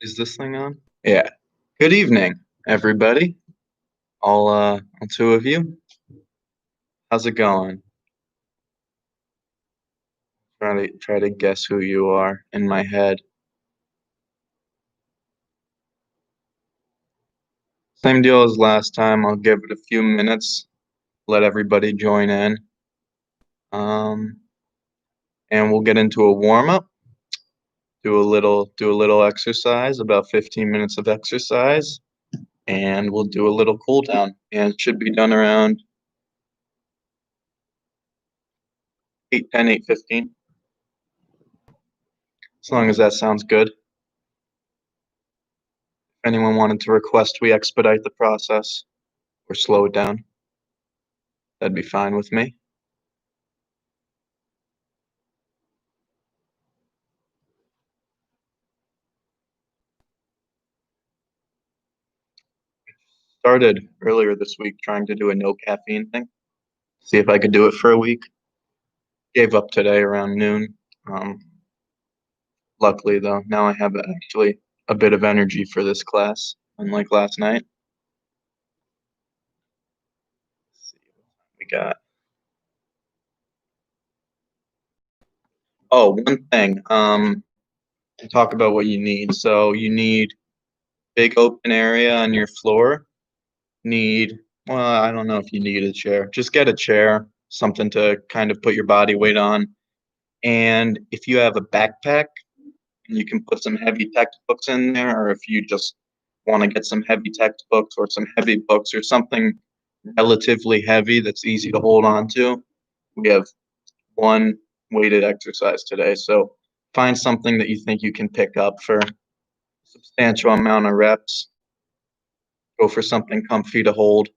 Is this thing on? Yeah. Good evening, everybody. All two of you. How's it going? Try to guess who you are in my head. Same deal as last time. I'll give it a few minutes, let everybody join in. Um, and we'll get into a warm-up. Do a little exercise, about 15 minutes of exercise, and we'll do a little cool down. And it should be done around 8:10, 8:15. As long as that sounds good. If anyone wanted to request we expedite the process or slow it down, that'd be fine with me. Started earlier this week trying to do a no caffeine thing, see if I could do it for a week. Gave up today around noon. Luckily, though, now I have actually a bit of energy for this class, unlike last night. Let's see what we got. Oh, one thing. Talk about what you need. So you need big open area on your floor. Well, I don't know if you need a chair. Just get a chair, something to kind of put your body weight on. And if you have a backpack, you can put some heavy textbooks in there, or if you just want to get some heavy textbooks or some heavy books or something relatively heavy that's easy to hold on to. We have one weighted exercise today, so find something that you think you can pick up for a substantial amount of reps. Go for something comfy to hold.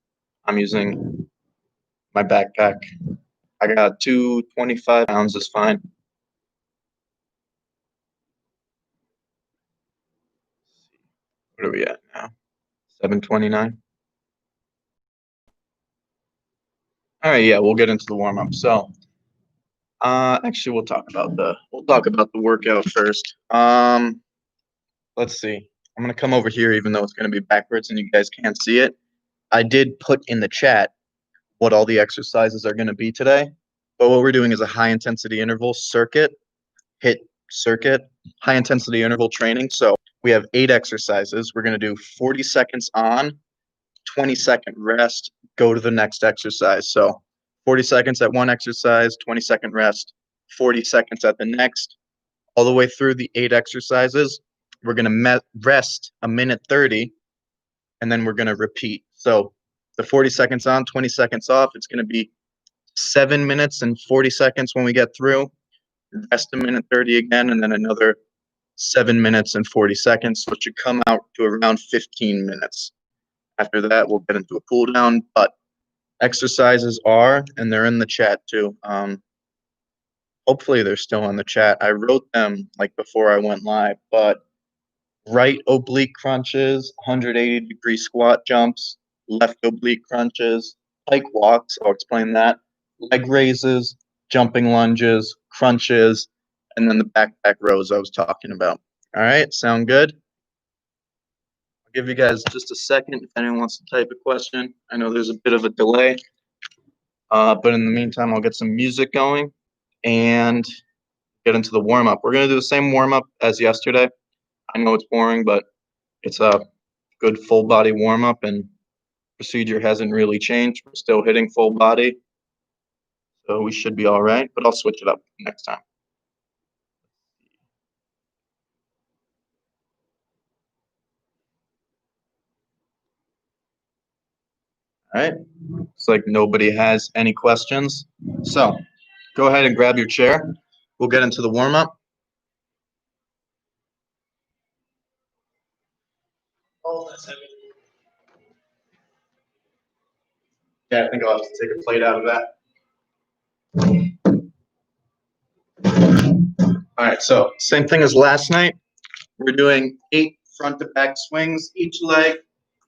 I'm using my backpack. I got 225 pounds is fine. What are we at now? 729. All right, yeah, we'll get into the warm up. So, actually, we'll talk about the workout first. Let's see. I'm gonna come over here, even though it's gonna be backwards and you guys can't see it. I did put in the chat what all the exercises are gonna be today, but what we're doing is a high intensity interval high intensity interval training. So we have 8 exercises. We're gonna do 40 seconds on, 20-second rest, go to the next exercise. So 40 seconds at one exercise, 20-second rest, 40 seconds at the next, all the way through the 8 exercises. We're going to rest a minute 30, and then we're going to repeat. So the 40 seconds on, 20 seconds off, it's going to be 7 minutes and 40 seconds when we get through. Rest a minute 30 again, and then another 7 minutes and 40 seconds. So it should come out to around 15 minutes. After that, we'll get into a cool down, but exercises are, and they're in the chat too. Hopefully they're still in the chat. I wrote them like before I went live, but right oblique crunches, 180-degree squat jumps, left oblique crunches, pike walks, I'll explain that, leg raises, jumping lunges, crunches, and then the backpack rows I was talking about. All right, sound good? I'll give you guys just a second if anyone wants to type a question. I know there's a bit of a delay, but in the meantime, I'll get some music going and get into the warm-up. We're going to do the same warm-up as yesterday. I know it's boring, but it's a good full body warm-up, and procedure hasn't really changed. We're still hitting full body, so we should be all right, but I'll switch it up next time. All right, looks like nobody has any questions. So go ahead and grab your chair. We'll get into the warm-up. Oh, that's heavy. Yeah, I think I'll have to take a plate out of that. All right, so same thing as last night. We're doing 8 front to back swings each leg,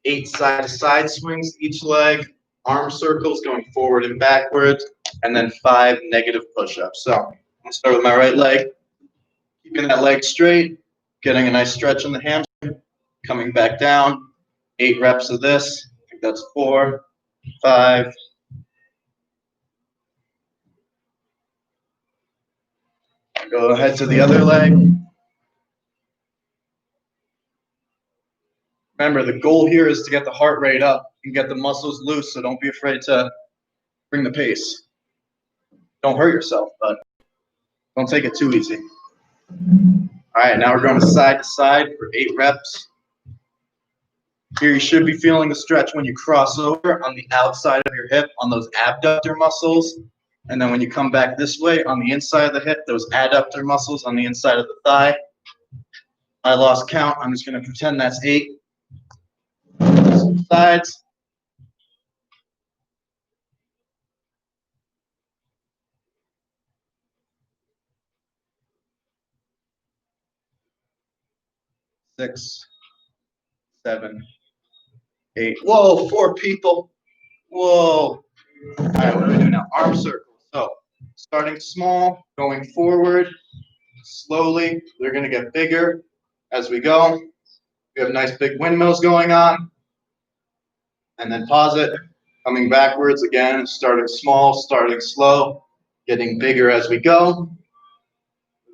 8 side to side swings each leg, arm circles going forward and backwards, and then 5 negative push-ups. So I'm gonna start with my right leg, keeping that leg straight, getting a nice stretch in the hamstring. coming back down. 8 reps of this. I think that's 4, 5. Go ahead to the other leg. Remember, the goal here is to get the heart rate up and get the muscles loose, so don't be afraid to bring the pace. Don't hurt yourself, but don't take it too easy. All right, now we're going to side for 8 reps. Here you should be feeling the stretch when you cross over on the outside of your hip on those abductor muscles. And then when you come back this way on the inside of the hip, those adductor muscles on the inside of the thigh. I lost count. I'm just going to pretend that's 8. Sides. Six, 7, 8. Whoa, 4 people. Whoa. All right, what do we do now? Arm circles. So starting small, going forward, slowly. They're going to get bigger as we go. We have nice big windmills going on. And then pause it. Coming backwards again, starting small, starting slow, getting bigger as we go.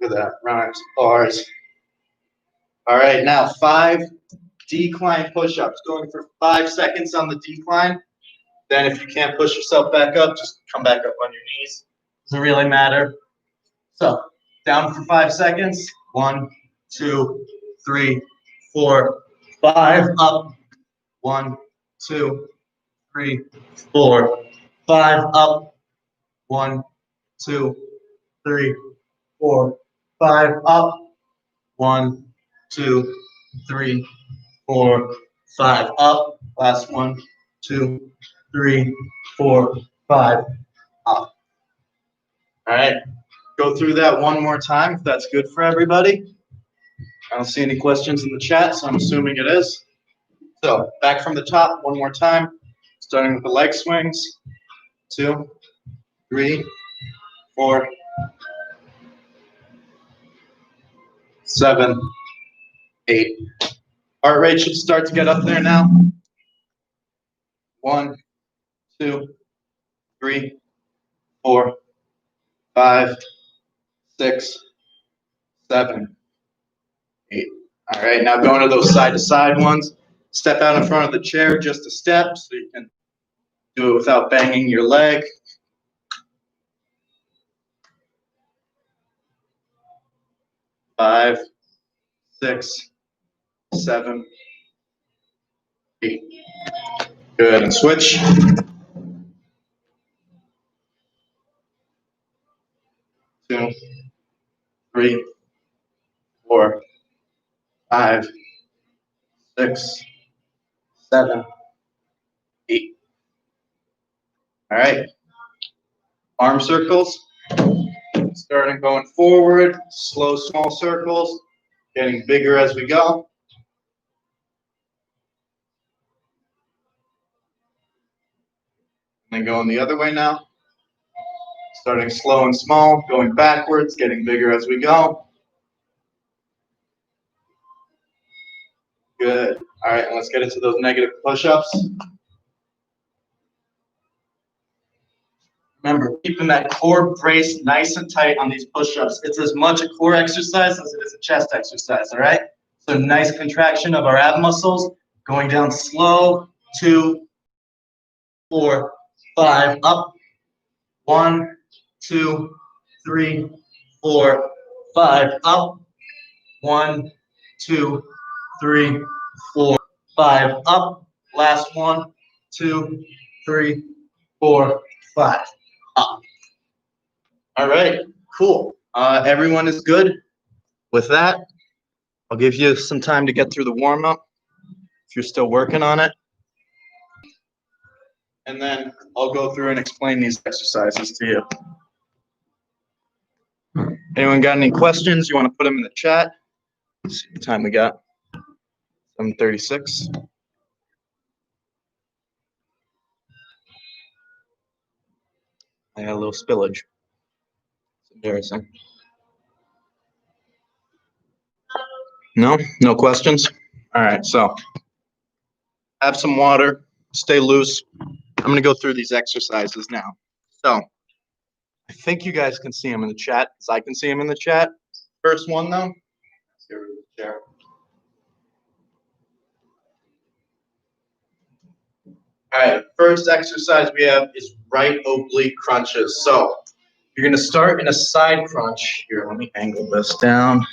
Look at that, rhymes, bars. All right, now 5 decline push-ups, going for 5 seconds on the decline. Then if you can't push yourself back up, just come back up on your knees. Doesn't really matter. So down for 5 seconds. 1, 2, 3, 4, 5. Up. 1, 2, 3, 4, 5. Up. 1, 2, 3, 4, 5. Up. 1, 2, 3, 4, 5. Up. Last 1, 2, 3, 4, 5. Up. All right. Go through that one more time if that's good for everybody. I don't see any questions in the chat, so I'm assuming it is. So back from the top one more time, starting with the leg swings. 2, 3, 4, 7, 8. Heart rate should start to get up there now. 1, 2, 3, 4, 5, 6, 7, 8. All right, now going to those side-to-side ones. Step out in front of the chair just a step so you can do it without banging your leg. 5, 6, 7, 8. Good, and switch. 2, 3, 4, 5, 6, 7, 8. All right. Arm circles. Starting going forward, slow, small circles, getting bigger as we go. And then going the other way now. Starting slow and small, going backwards, getting bigger as we go. Good. All right, let's get into those negative push-ups. Remember, keeping that core braced nice and tight on these push-ups. It's as much a core exercise as it is a chest exercise, all right? So nice contraction of our ab muscles, going down slow, 2, 4, 5, up. 1, 2, 3, 4, 5, up. 1, 2, 3, 4, 5, up. Last 1, 2, 3, 4, 5, up. All right, cool. Everyone is good with that. I'll give you some time to get through the warm-up if you're still working on it. And then I'll go through and explain these exercises to you. Anyone got any questions? You want to put them in the chat? Let's see what time we got. 7:36. I had a little spillage. It's embarrassing. No? No questions? All right, so have some water, stay loose. I'm going to go through these exercises now. So I think you guys can see them in the chat, because I can see them in the chat. First one, though. Let's get rid of the chair. All right, first exercise we have is right oblique crunches. So you're going to start in a side crunch. Here, let me angle this down.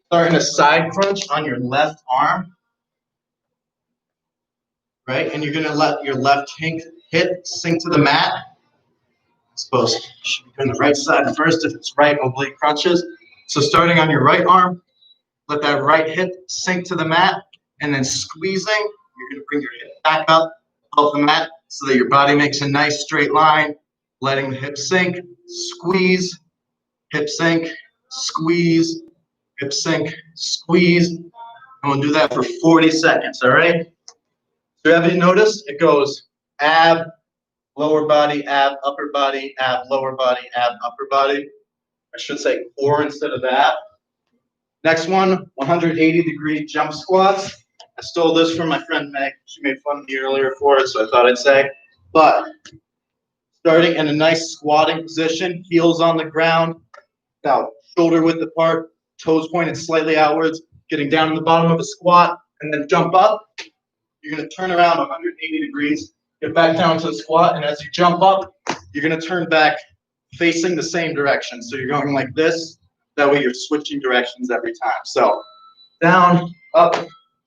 Start in a side crunch on your left arm. Right, and you're going to let your left hip sink to the mat. I suppose you should be doing the right side first if it's right oblique crunches. So starting on your right arm, let that right hip sink to the mat, and then squeezing, you're going to bring your hip back up off the mat so that your body makes a nice straight line, letting the hip sink, squeeze, hip sink, squeeze, hip sink, squeeze. And we'll do that for 40 seconds, all right? So have you noticed? It goes ab, lower body, ab, upper body, ab, lower body, ab, upper body. I should say core instead of ab. Next one, 180-degree jump squats. I stole this from my friend Meg. She made fun of me earlier for it, so I thought I'd say. But starting in a nice squatting position, heels on the ground, about shoulder width apart, toes pointed slightly outwards, getting down to the bottom of a squat, and then jump up. You're going to turn around 180 degrees, get back down to the squat, and as you jump up, you're going to turn back facing the same direction. So you're going like this. That way you're switching directions every time. So down, up,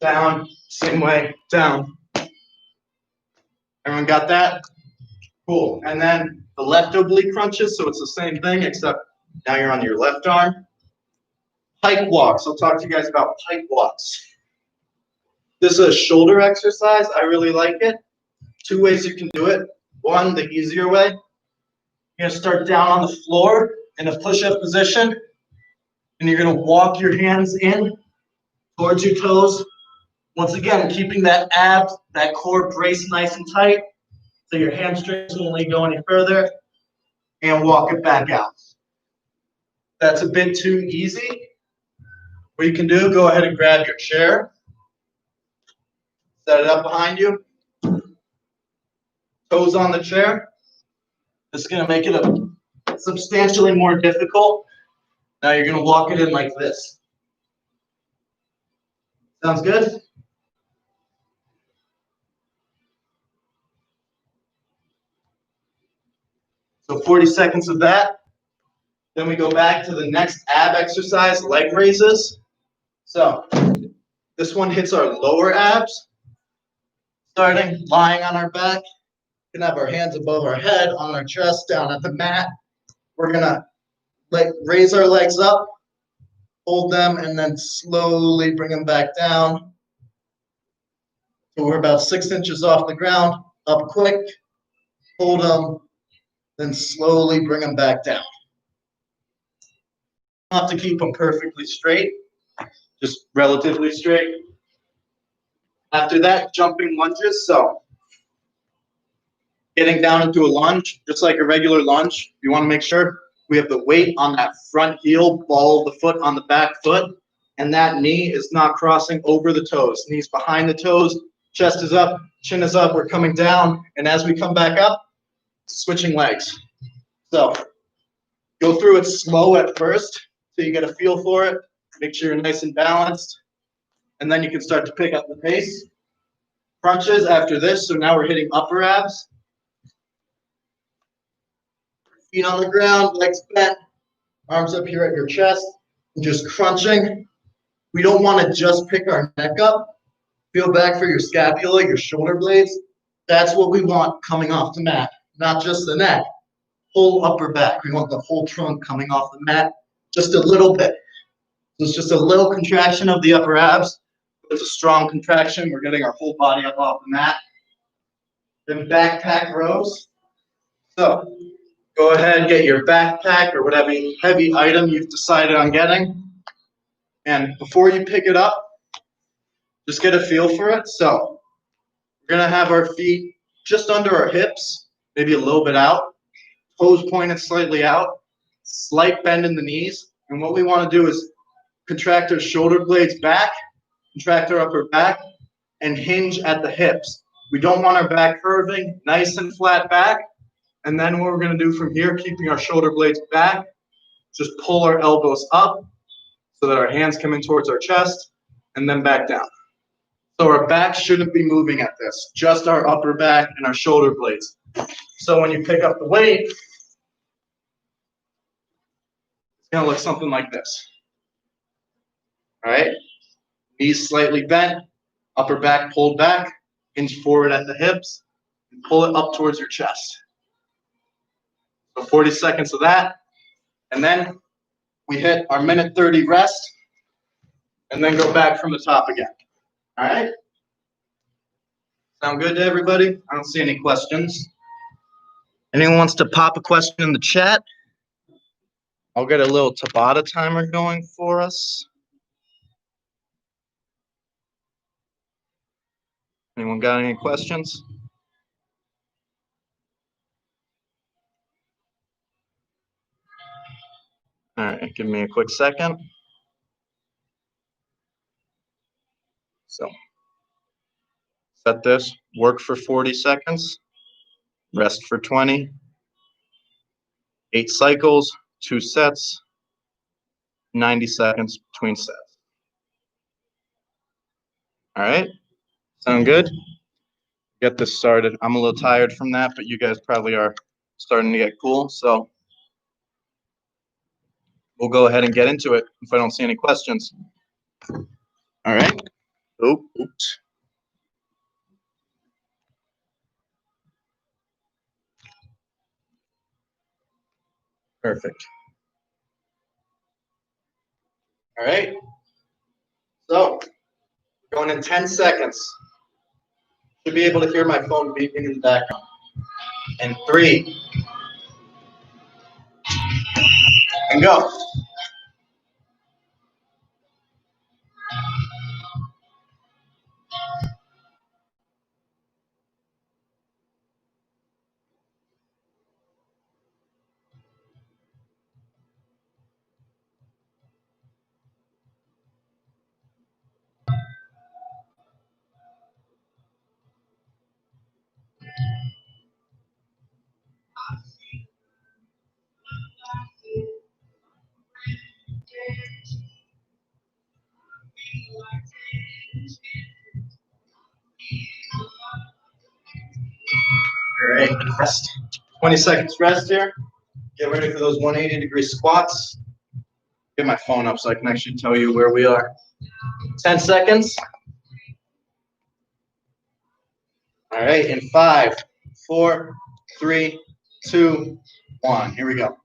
down, same way, down. Everyone got that? Cool. And then the left oblique crunches, so it's the same thing, except now you're on your left arm. Pike walks. I'll talk to you guys about pike walks. This is a shoulder exercise. I really like it. 2 ways you can do it. One, the easier way. You're going to start down on the floor in a push-up position, and you're going to walk your hands in towards your toes. Once again, keeping that abs, that core braced nice and tight, so your hamstrings won't let go any further, and walk it back out. That's a bit too easy. What you can do, go ahead and grab your chair. Set it up behind you. Toes on the chair. This is going to make it substantially more difficult. Now you're going to walk it in like this. Sounds good? So 40 seconds of that. Then we go back to the next ab exercise, leg raises. So this one hits our lower abs. Starting lying on our back. We can have our hands above our head, on our chest, down at the mat. We're going to raise our legs up, hold them, and then slowly bring them back down. So we're about 6 inches off the ground, up quick, hold them, then slowly bring them back down. You don't have to keep them perfectly straight, just relatively straight. After that, jumping lunges. So getting down into a lunge, just like a regular lunge, you want to make sure we have the weight on that front heel, ball of the foot on the back foot, and that knee is not crossing over the toes. Knees behind the toes, chest is up, chin is up, we're coming down, and as we come back up, switching legs. So go through it slow at first so you get a feel for it. Make sure you're nice and balanced, and then you can start to pick up the pace. Crunches after this, so now we're hitting upper abs. Feet on the ground, legs bent, arms up here at your chest, and just crunching. We don't want to just pick our neck up. Feel back for your scapula, your shoulder blades. That's what we want coming off the mat, not just the neck. Whole upper back. We want the whole trunk coming off the mat just a little bit. So it's just a little contraction of the upper abs. It's a strong contraction. We're getting our whole body up off the mat. Then backpack rows. So go ahead, get your backpack or whatever heavy item you've decided on getting. And before you pick it up, just get a feel for it. So we're going to have our feet just under our hips, maybe a little bit out, toes pointed slightly out, slight bend in the knees. And what we want to do is contract our shoulder blades back, contract our upper back, and hinge at the hips. We don't want our back curving, nice and flat back. And then what we're going to do from here, keeping our shoulder blades back, just pull our elbows up so that our hands come in towards our chest, and then back down. So our back shouldn't be moving at this, just our upper back and our shoulder blades. So when you pick up the weight, it's going to look something like this. All right? Knees slightly bent, upper back pulled back, hinge forward at the hips, and pull it up towards your chest. So 40 seconds of that, and then we hit our minute 30 rest, and then go back from the top again. All right? Sound good to everybody? I don't see any questions. Anyone wants to pop a question in the chat? I'll get a little Tabata timer going for us. Anyone got any questions? All right, give me a quick second. So, set this, work for 40 seconds, rest for 20, 8 cycles, 2 sets, 90 seconds between sets. All right, sound good? Get this started. I'm a little tired from that, but you guys probably are starting to get cool, so we'll go ahead and get into it if I don't see any questions. All right. Oops. Perfect. All right. So, going in 10 seconds. Should be able to hear my phone beeping in the background. And 3. And go. All right. Rest. 20 seconds rest here. Get ready for those 180-degree squats. Get my phone up so I can actually tell you where we are. 10 seconds. All right, in 5, 4, 3, 2, 1. Here we go.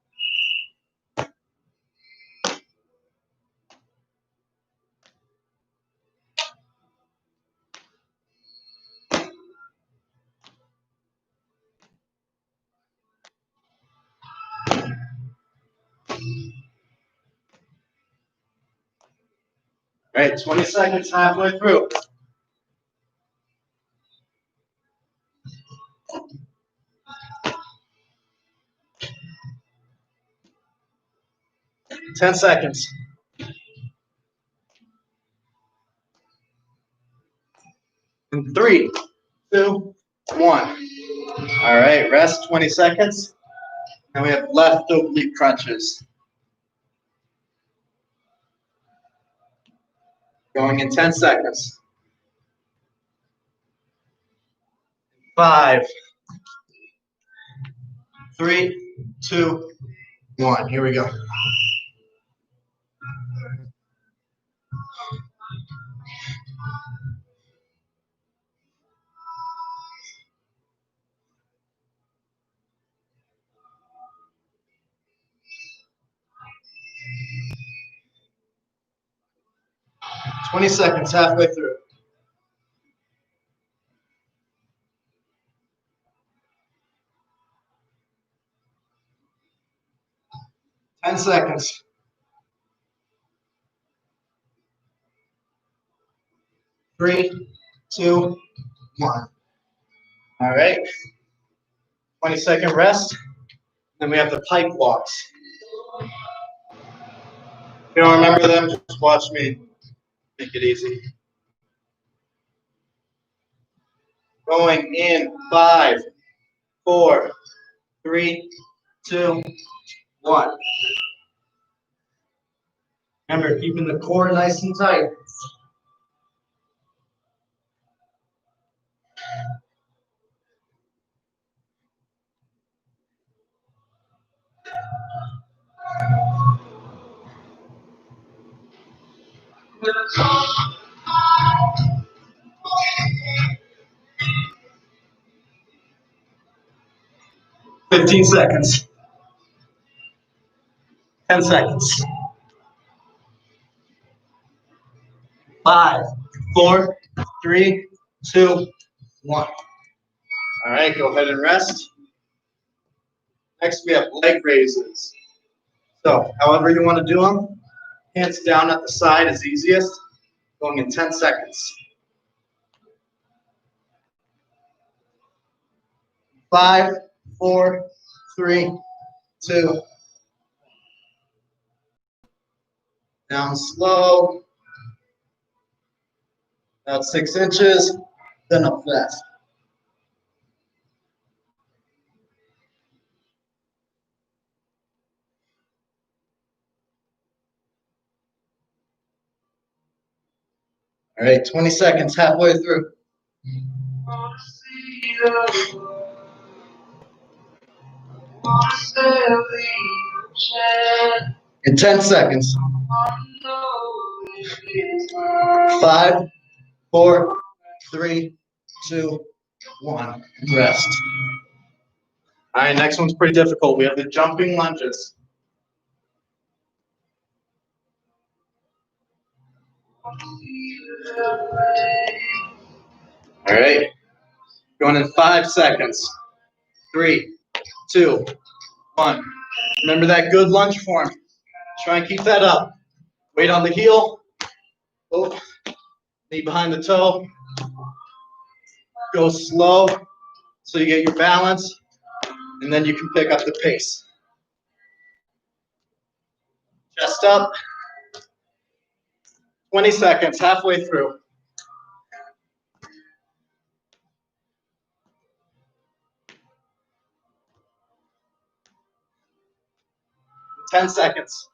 All right, 20 seconds halfway through. Ten seconds. In 3, 2, 1. All right, rest 20 seconds. And we have left oblique crunches. Going in 10 seconds. 5, 3, 2, 1. Here we go. Twenty seconds halfway through. Ten seconds. 3, 2, 1. All right. 20-second rest. Then we have the pike walks. you don't remember them, just watch me. Make it easy. Going in 5, 4, 3, 2, 1. Remember, keeping the core nice and tight. "15 seconds. 10 seconds. 5, 4, 3, 2, 1. All right, go ahead and rest. Next, we have leg raises. So, however you want to do them, hands down at the side is easiest. Going in 10 seconds. 5, 4, 3, 2. Down slow. About 6 inches. Then up fast. All right, 20 seconds, halfway through. In 10 seconds. 5, 4, 3, 2, 1. Rest. All right, next one's pretty difficult. We have the jumping lunges. All right, going in 5 seconds. 3, 2, 1. Remember that good lunge form. Try and keep that up. Weight on the heel. Oh, knee behind the toe. Go slow so you get your balance, and then you can pick up the pace. Chest up. 20 seconds, halfway through. 10 seconds.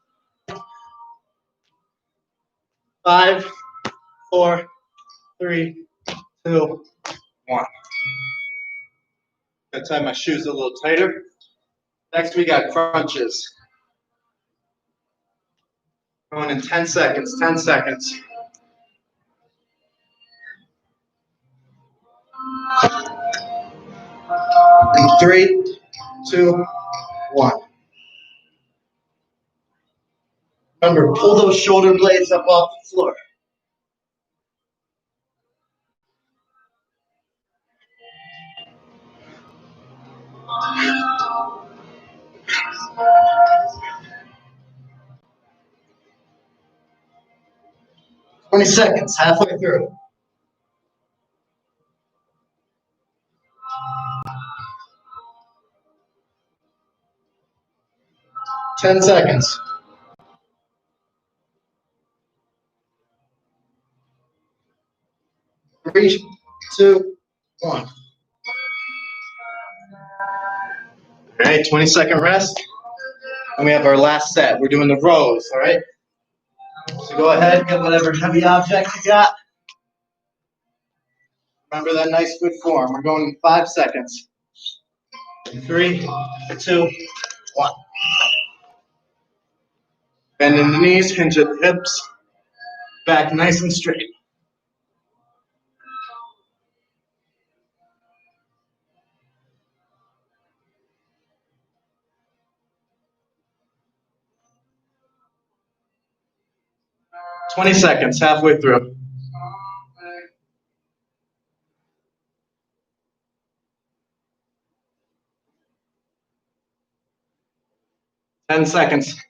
5, 4, 3, 2, 1. Gotta tie my shoes a little tighter. Next, we got crunches. Going in 10 seconds, 10 seconds. 3, 2, 1. Remember, pull those shoulder blades up off the floor. Twenty seconds, halfway through. 10 seconds. 3, 2, 1. All right, 20-second rest. And we have our last set. We're doing the rows, all right? So go ahead, get whatever heavy object you got. Remember that nice good form. We're going in 5 seconds. 3, 2, 1. Bend in the knees, hinge at the hips. Back nice and straight. "20 seconds, halfway through. 10 seconds.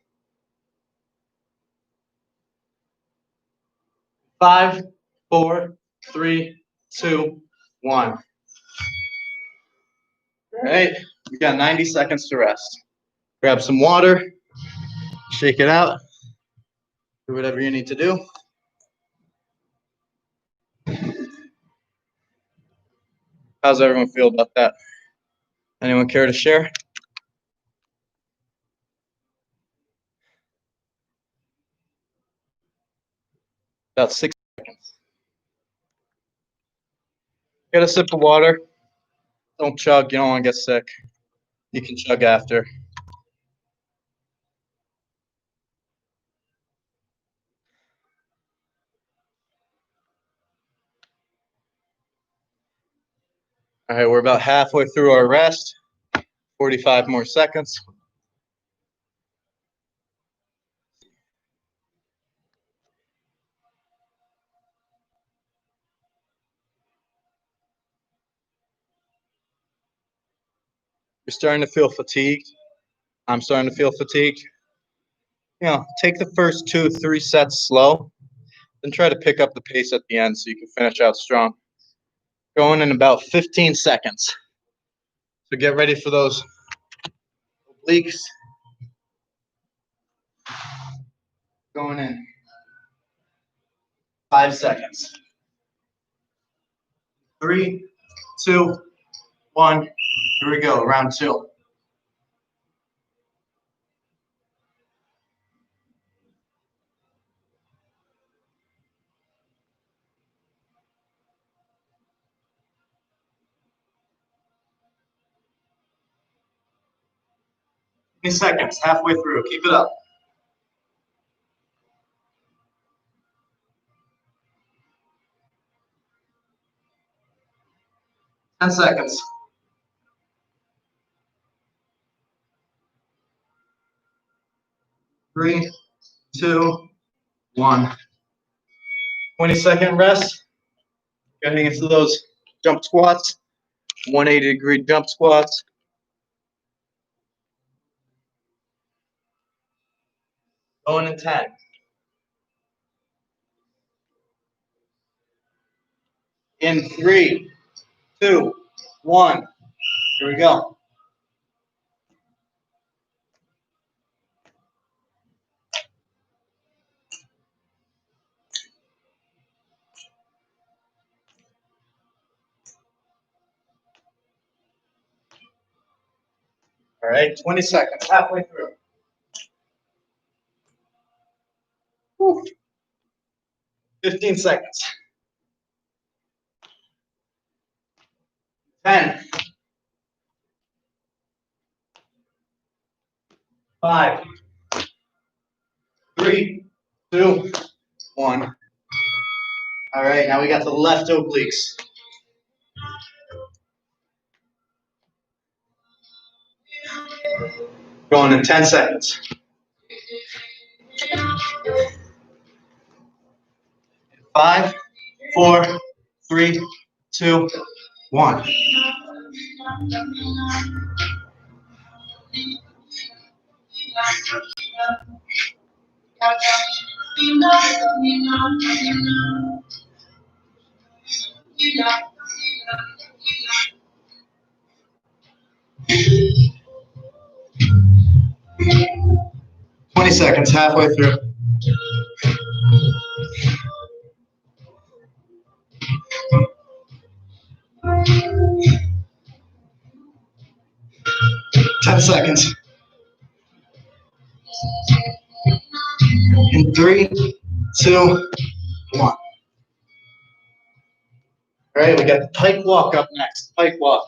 5, 4, 3, 2, 1. All right, we got 90 seconds to rest. Grab some water, shake it out. Do whatever you need to do. How's everyone feel about that? Anyone care to share? About 6 seconds. Get a sip of water. Don't chug. You don't want to get sick. You can chug after. All right, we're about halfway through our rest. 45 more seconds. You're starting to feel fatigued. I'm starting to feel fatigued. You know, take the first 2-3 sets slow, then try to pick up the pace at the end so you can finish out strong. Going in about 15 seconds. So get ready for those obliques. Going in 5 seconds. 3, 2, 1. Here we go, round 2. Seconds, halfway through. Keep it up. 10 seconds. 3, 2, 1. 20-second rest. Getting into those jump squats. 180-degree jump squats. Going in 10. In 3, 2, 1. Here we go. All right, 20 seconds, halfway through. Whew. 15 seconds. 10. 5, 3, 2, 1. All right, now we got the left obliques. Going in 10 seconds. 5, 4, 3, 2, 1. Seconds, halfway through. Seconds. In 3, 2, 1. All right, we got the pike walk up next. Pike walk.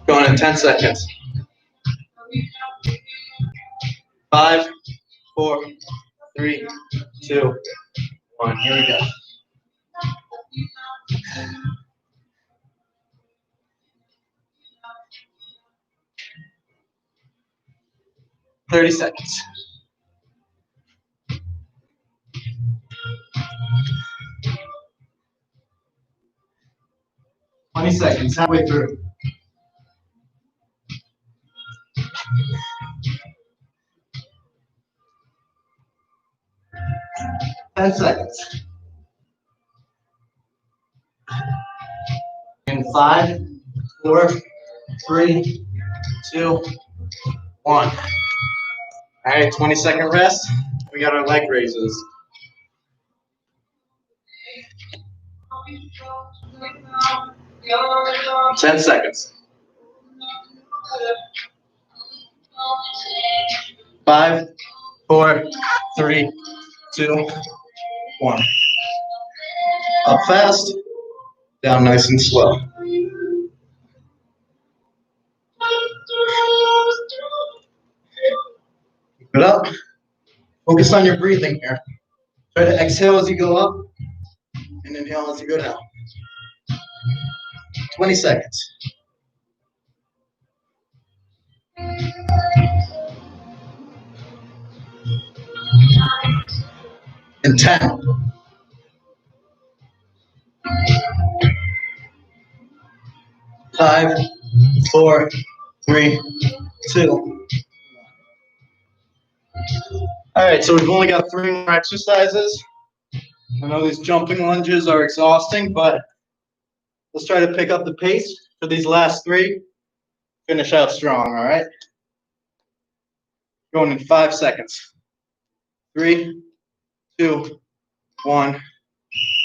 Going in 10 seconds. 5, 4, 3, 2, 1. Here we go. Thirty seconds. 20 seconds, halfway through. 10 seconds. In 5, 4, 3, 2, 1. All right, 20-second rest. We got our leg raises. 10 seconds. 5, 4, 3, 2, 1. Up fast, down nice and slow. Keep it up. Focus on your breathing here. Try to exhale as you go up and inhale as you go down. 20 seconds. And 10. 5, 4, 3, 2. All right, so we've only got 3 more exercises. I know these jumping lunges are exhausting, but let's try to pick up the pace for these last 3. Finish out strong, all right? Going in 5 seconds. 3, 2, 1.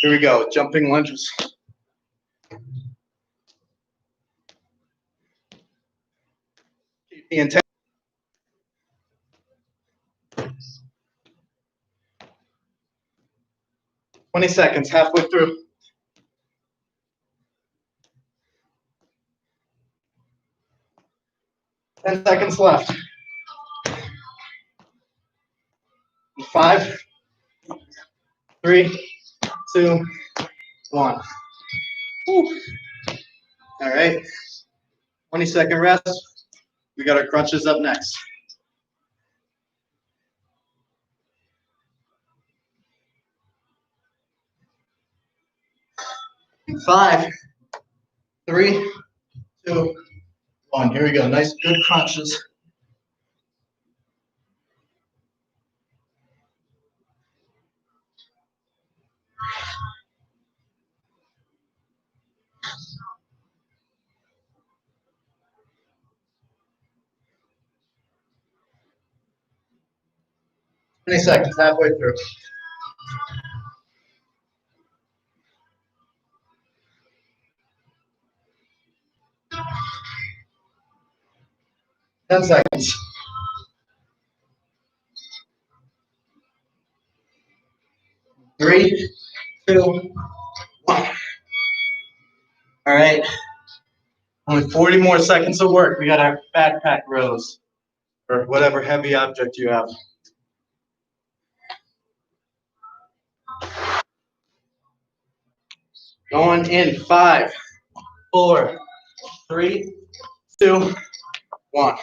Here we go, jumping lunges. Keep the intent. 20 seconds, halfway through. 10 seconds left. 5, 3, 2, 1. Woo. All right, 20-second rest. We got our crunches up next. 5, 3, 2, 1. Here we go. Nice, good crunches. Twenty seconds, halfway through. 10 seconds. 3, 2, 1. All right. Only 40 more seconds of work. We got our backpack rows, or whatever heavy object you have. Going in 5, 4, 3, 2, 1.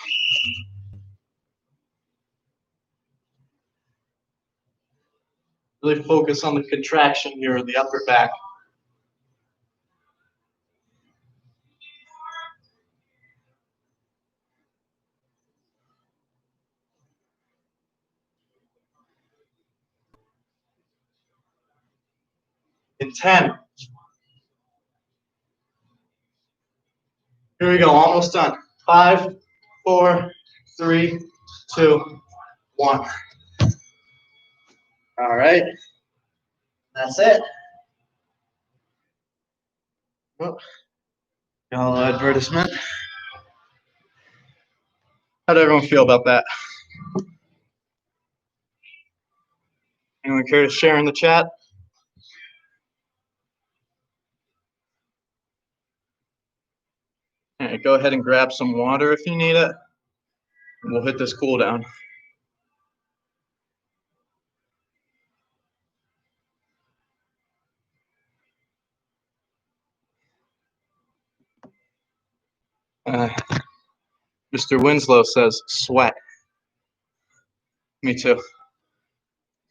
Really focus on the contraction here of the upper back. In 10. Here we go, almost done. 5, 4, 3, 2, 1. All right, that's it. Oh, got a little advertisement. How'd everyone feel about that? Anyone care to share in the chat? All right, go ahead and grab some water if you need it. And we'll hit this cool down. Mr. Winslow says sweat. Me too. That's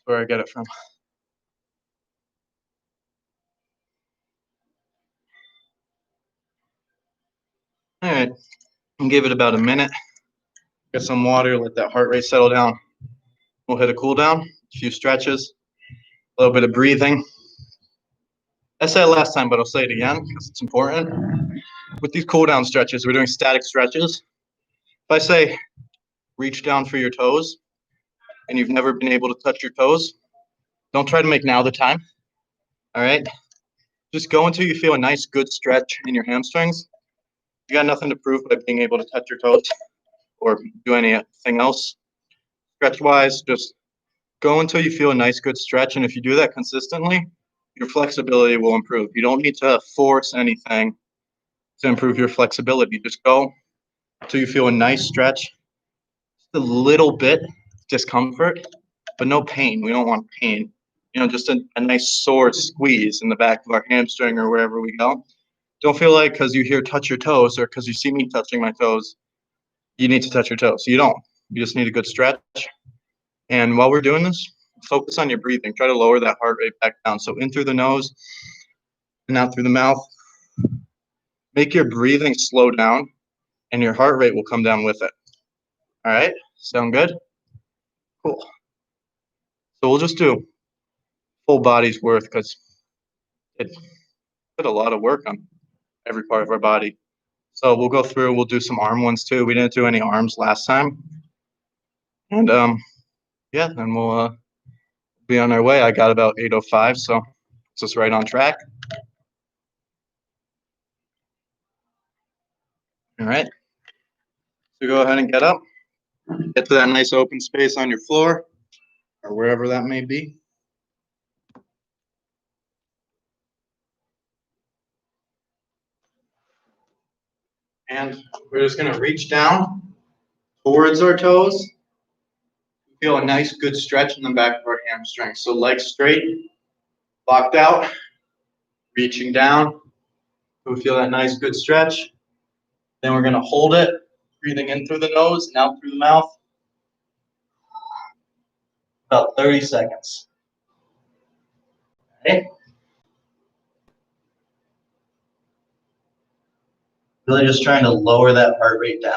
where I get it from. All right, and give it about a minute. Get some water, let that heart rate settle down. We'll hit a cool down, a few stretches, a little bit of breathing. I said it last time, but I'll say it again because it's important. With these cool down stretches, we're doing static stretches. I say reach down for your toes and you've never been able to touch your toes, don't try to make now the time. All right? Just go until you feel a nice, good stretch in your hamstrings. You got nothing to prove by being able to touch your toes or do anything else. Stretch-wise, just go until you feel a nice, good stretch. And if you do that consistently, your flexibility will improve. You don't need to force anything to improve your flexibility. Just go until you feel a nice stretch, just a little bit discomfort, but no pain. We don't want pain. Just a nice sore squeeze in the back of our hamstring or wherever we go. Don't feel like because you hear touch your toes or because you see me touching my toes, you need to touch your toes. You don't. You just need a good stretch. And while we're doing this, focus on your breathing. Try to lower that heart rate back down. So in through the nose and out through the mouth. Make your breathing slow down and your heart rate will come down with it. All right? Sound good? Cool. So we'll just do full body's worth because it put a lot of work on every part of our body. So we'll go through, we'll do some arm ones too. We didn't do any arms last time. And yeah, then we'll be on our way. I got about 8:05, so it's just right on track. All right. So go ahead and get up. Get to that nice open space on your floor or wherever that may be. And we're just going to reach down towards our toes. Feel a nice, good stretch in the back of our hamstrings. So legs straight, locked out, reaching down. We feel that nice, good stretch. Then we're going to hold it, breathing in through the nose and out through the mouth. About 30 seconds. Okay. Really just trying to lower that heart rate down.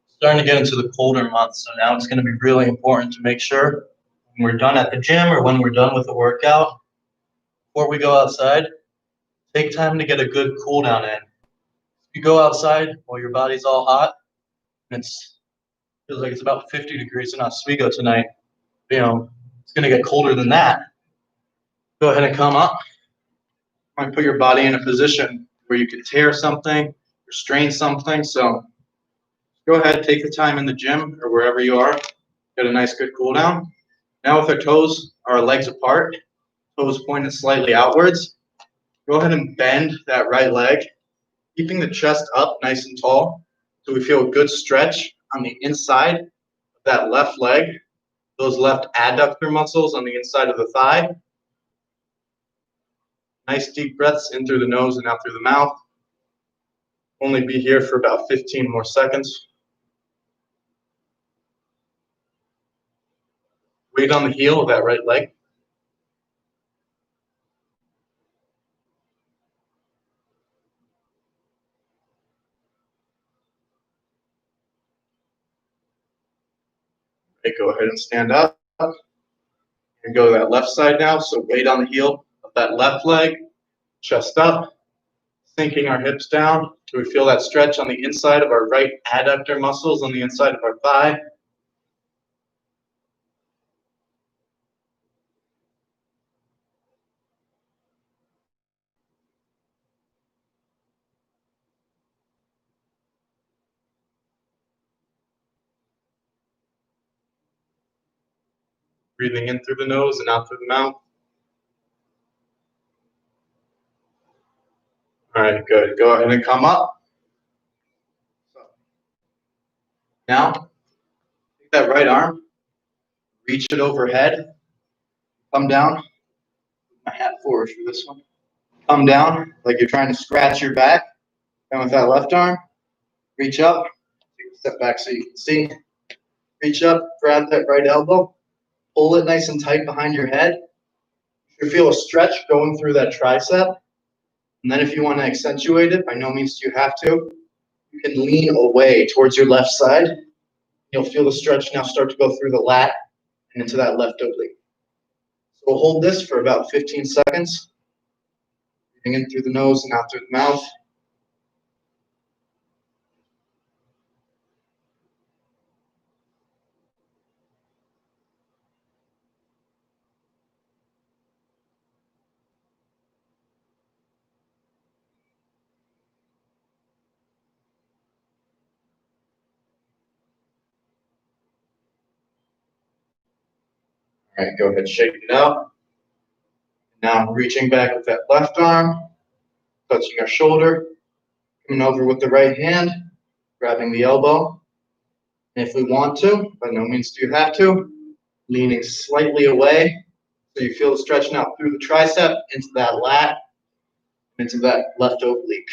Starting to get into the colder months, so now it's going to be really important to make sure when we're done at the gym or when we're done with the workout, before we go outside, take time to get a good cool down in. If you go outside while your body's all hot, and feels like it's about 50 degrees in Oswego tonight, it's going to get colder than that. Go ahead and come up. You might put your body in a position where you could tear something or strain something, so go ahead, take the time in the gym or wherever you are, get a nice good cool down. Now with our legs apart, toes pointed slightly outwards, go ahead and bend that right leg, keeping the chest up nice and tall so we feel a good stretch on the inside of that left leg, those left adductor muscles on the inside of the thigh. Nice deep breaths in through the nose and out through the mouth. Only be here for about 15 more seconds. Weight on the heel of that right leg. Okay, go ahead and stand up. And go to that left side now. So weight on the heel of that left leg, chest up, sinking our hips down. So we feel that stretch on the inside of our right adductor muscles on the inside of our thigh. Breathing in through the nose and out through the mouth. All right, good. Go ahead and come up. Now, take that right arm, reach it overhead, come down. Put my hat forward for this one. Come down like you're trying to scratch your back. And with that left arm, reach up. Take a step back so you can see. Reach up, grab that right elbow, pull it nice and tight behind your head. You feel a stretch going through that tricep. And then if you want to accentuate it, by no means do you have to. You can lean away towards your left side. You'll feel the stretch now start to go through the lat and into that left oblique. So We'll hold this for about 15 seconds. Breathing in through the nose and out through the mouth. All right, go ahead and shake it out. Now reaching back with that left arm, touching our shoulder, coming over with the right hand, grabbing the elbow. And if we want to, by no means do you have to, leaning slightly away so you feel the stretch now through the tricep, into that lat, into that left oblique.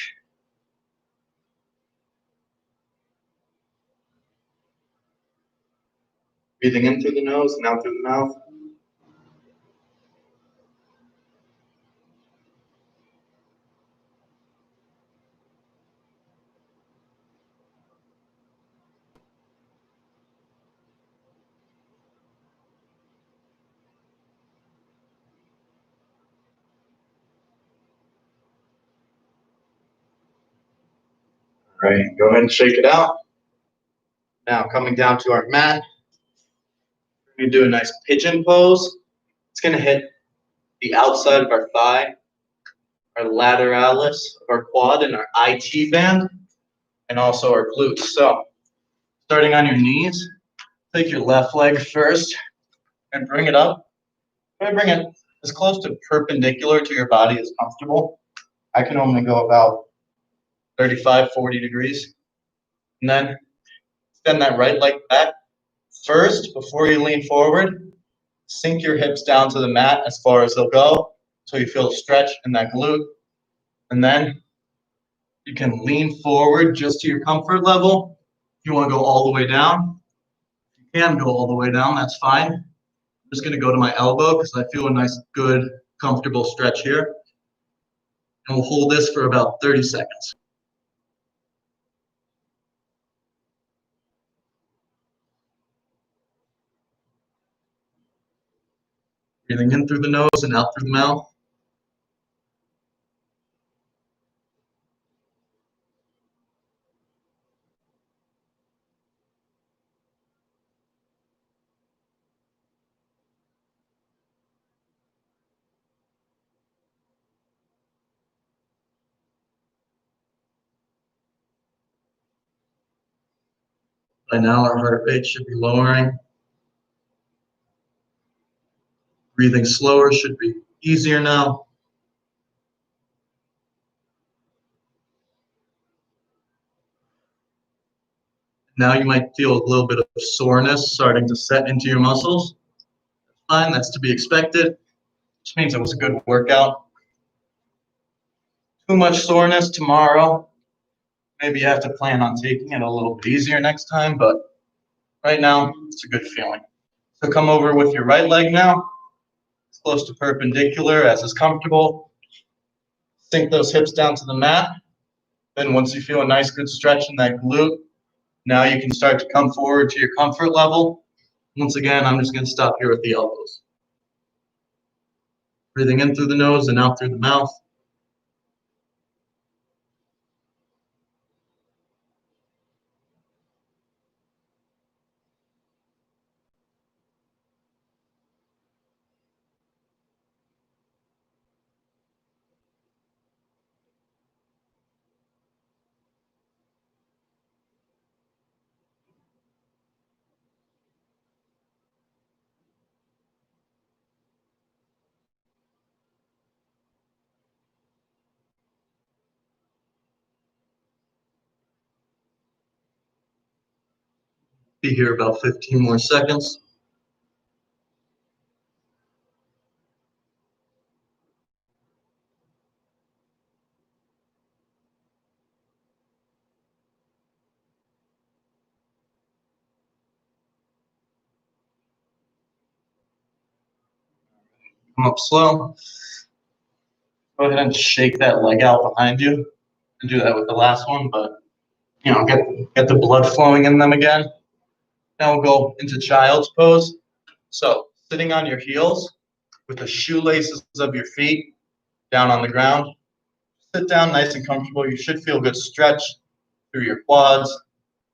Breathing in through the nose and out through the mouth. All right, go ahead and shake it out. Now coming down to our mat, we're going to do a nice pigeon pose. It's going to hit the outside of our thigh, our lateralis of our quad, and our IT band, and also our glutes. So starting on your knees, take your left leg first and bring it up. Try to bring it as close to perpendicular to your body as comfortable. I can only go about 35, 40 degrees. And then extend that right leg back. First, before you lean forward, sink your hips down to the mat as far as they'll go so you feel a stretch in that glute. And then you can lean forward just to your comfort level. If you want to go all the way down, you can go all the way down, that's fine. I'm just going to go to my elbow because I feel a nice, good, comfortable stretch here. And we'll hold this for about 30 seconds. Breathing in through the nose and out through the mouth. By now, our heart rate should be lowering. Breathing slower should be easier now. Now you might feel a little bit of soreness starting to set into your muscles. That's fine, that's to be expected. Which means it was a good workout. Too much soreness tomorrow. Maybe you have to plan on taking it a little bit easier next time, but right now, it's a good feeling. So come over with your right leg now, as close to perpendicular as is comfortable. Sink those hips down to the mat. Then once you feel a nice good stretch in that glute, now you can start to come forward to your comfort level. Once again, I'm just going to stop here at the elbows. Breathing in through the nose and out through the mouth. Be here about 15 more seconds. Come up slow. Go ahead and shake that leg out behind you. And do that with the last one, but get the blood flowing in them again. Now we'll go into child's pose. So sitting on your heels, with the shoelaces of your feet down on the ground. Sit down nice and comfortable. You should feel good stretch through your quads,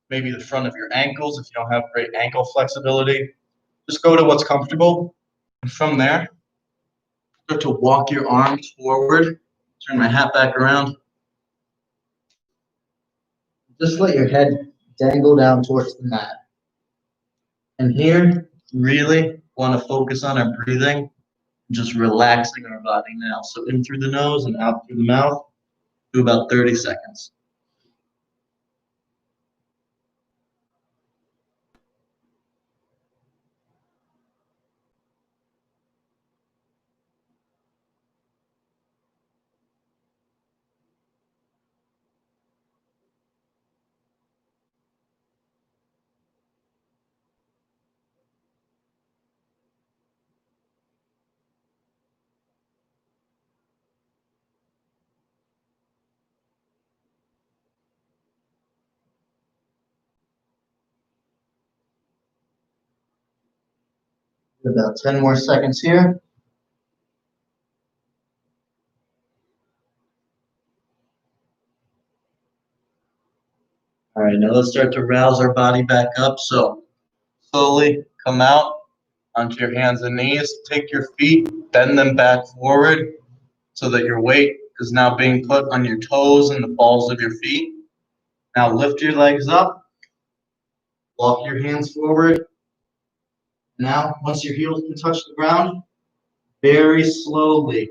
maybe the front of your ankles if you don't have great ankle flexibility. Just go to what's comfortable. And from there, start to walk your arms forward. Turn my hat back around. Just let your head dangle down towards the mat. And here, really want to focus on our breathing, just relaxing our body now. So in through the nose and out through the mouth. Do about 30 seconds. About 10 more seconds here. All right, now let's start to rouse our body back up. So slowly come out onto your hands and knees. Take your feet, bend them back forward so that your weight is now being put on your toes and the balls of your feet. Now lift your legs up. Walk your hands forward. Now, once your heels can touch the ground, very slowly,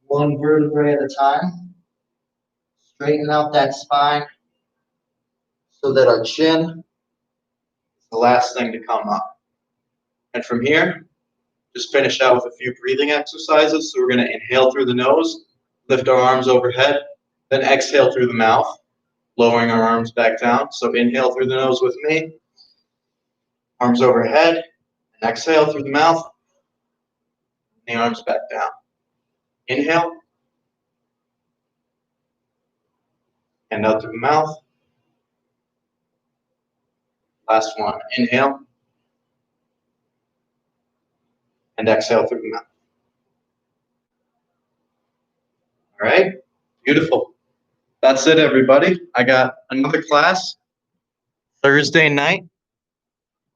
one vertebrae at a time, straighten out that spine so that our chin is the last thing to come up. And from here, just finish out with a few breathing exercises. So we're going to inhale through the nose, lift our arms overhead, then exhale through the mouth, lowering our arms back down. So inhale through the nose with me, arms overhead, and exhale through the mouth, the arms back down. Inhale, and out through the mouth. Last one, inhale, and exhale through the mouth. All right, beautiful. That's it, everybody. I got another class Thursday night,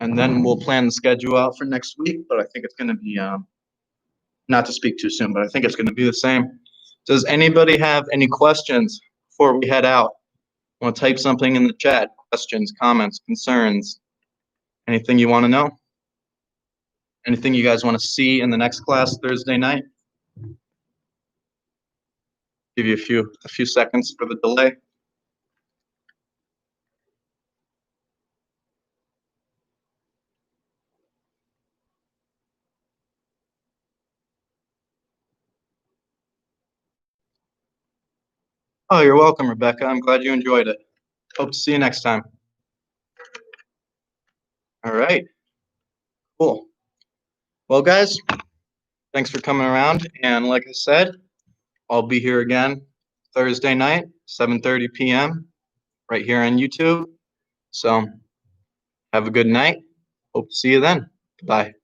and then we'll plan the schedule out for next week, but I think it's going to be, not to speak too soon, but I think it's going to be the same. Does anybody have any questions before we head out? Want to type something in the chat? Questions, comments, concerns, anything you want to know? Anything you guys want to see in the next class Thursday night? Give you a few seconds for the delay. Oh, you're welcome, Rebecca. I'm glad you enjoyed it. Hope to see you next time. All right. Cool. Well, guys, thanks for coming around. And like I said, I'll be here again Thursday night, 7:30 p.m. right here on YouTube. So have a good night. Hope to see you then. Bye.